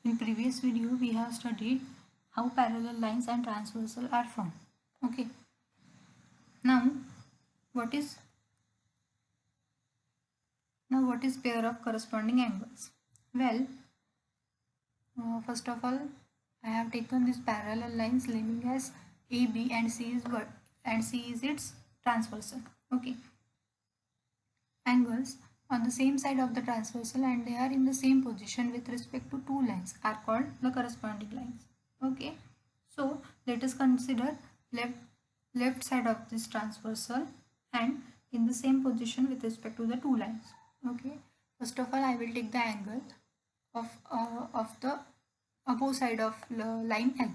In previous video we have studied how parallel lines and transversal are formed. Okay. Now what is pair of corresponding angles? Well, first of all, I have taken these parallel lines naming as AB and C is its transversal. Okay. Angles on the same side of the transversal and they are in the same position with respect to two lines are called the corresponding lines. Okay, so let us consider left side of this transversal and in the same position with respect to the two lines. Okay, first of all I will take the angle of the above side of line L.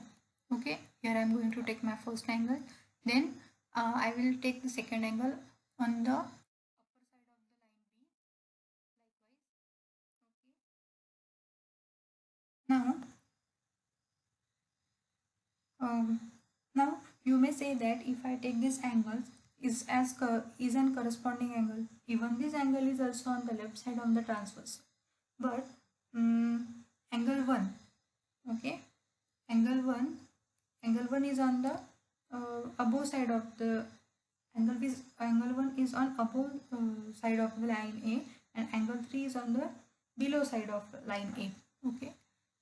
Okay, here I am going to take my first angle, then I will take the second angle on the upper side of the line B likewise. Okay, now you may say that if I take this angle is an corresponding angle, even this angle is also on the left side of the transverse, but angle 1, okay, angle 1 is on the above side of the angle 1 is on above side of the line A and angle 3 is on the below side of line A. Okay,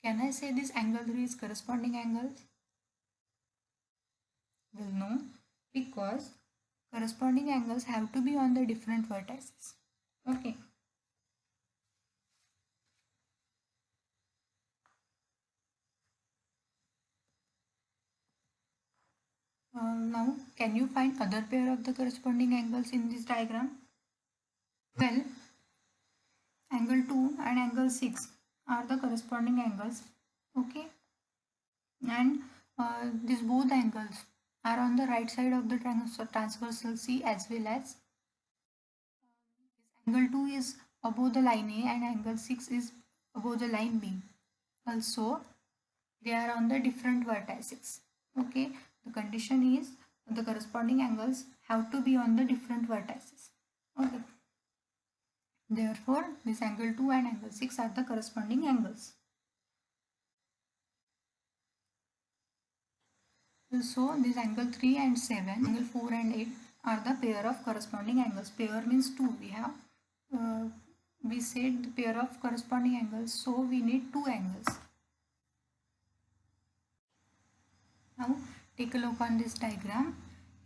can I say this angle 3 is corresponding angles? Well, no, because corresponding angles have to be on the different vertices. Okay. Now, can you find other pair of the corresponding angles in this diagram? Well, angle 2 and angle 6 are the corresponding angles. Okay. And these both angles are on the right side of the transversal C as well as angle 2 is above the line A and angle 6 is above the line B. Also, they are on the different vertices. Okay, the condition is the corresponding angles have to be on the different vertices. Okay, therefore this angle 2 and angle 6 are the corresponding angles. So this angle 3 and 7, angle 4 and 8 are the pair of corresponding angles. Pair means two. We said the pair of corresponding angles, so we need two angles. Now take a look on this diagram.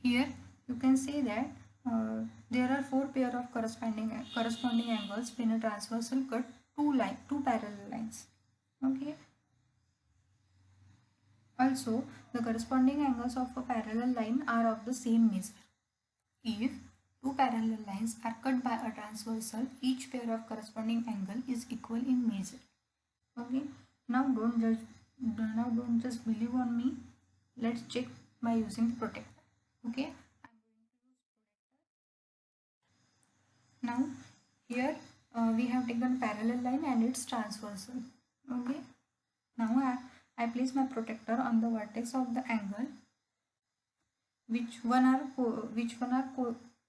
Here you can see that there are four pair of corresponding angles when a transversal cut two parallel lines. Okay. Also, the corresponding angles of a parallel line are of the same measure. If two parallel lines are cut by a transversal, each pair of corresponding angle is equal in measure. Okay. Now don't just believe on me. Let's check by using the protractor. Okay. Now here we have taken parallel line and its transversal. Okay. Now I place my protractor on the vertex of the angle which one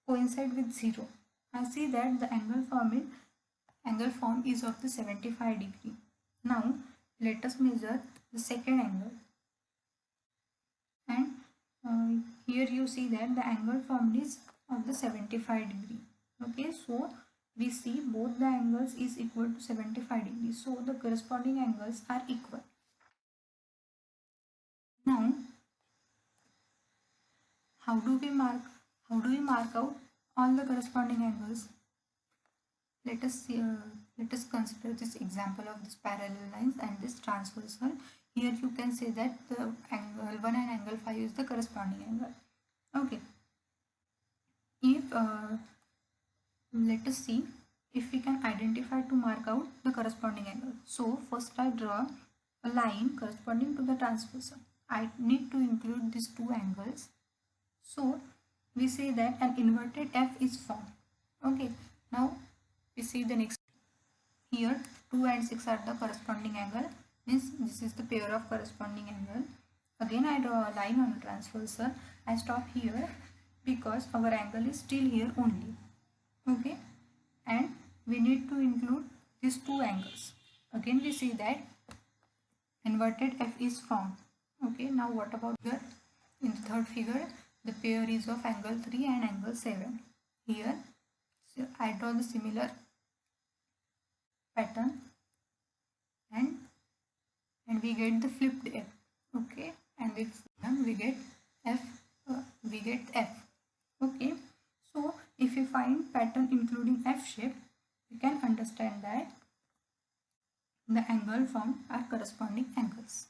coincide with 0. I see that the angle form is of the 75 degree. Now let us measure the second angle, and here you see that the angle formed is of the 75 degree. Okay, so we see both the angles is equal to 75 degrees, so the corresponding angles are equal. Now how do we mark out all the corresponding angles? Let us consider this example of this parallel lines and this transversal. Here you can say that the angle 1 and angle 5 is the corresponding angle. Okay. If let us see if we can identify to mark out the corresponding angle. So first I draw a line corresponding to the transversal. I need to include these two angles. So we say that an inverted F is formed. Okay. Now we see the next. Here 2 and 6 are the corresponding angle. Means this is the pair of corresponding angle. Again I draw a line on transversal. I stop here because our angle is still here only. Okay, and we need to include these two angles. Again we see that inverted F is formed. Okay, now what about here? In the third figure, the pair is of angle 3 and angle 7. Here, so I draw the similar pattern and we get the flipped F. Okay, and with we get F. We get F. Okay, so if you find pattern including F shape, you can understand that the angle formed are corresponding angles.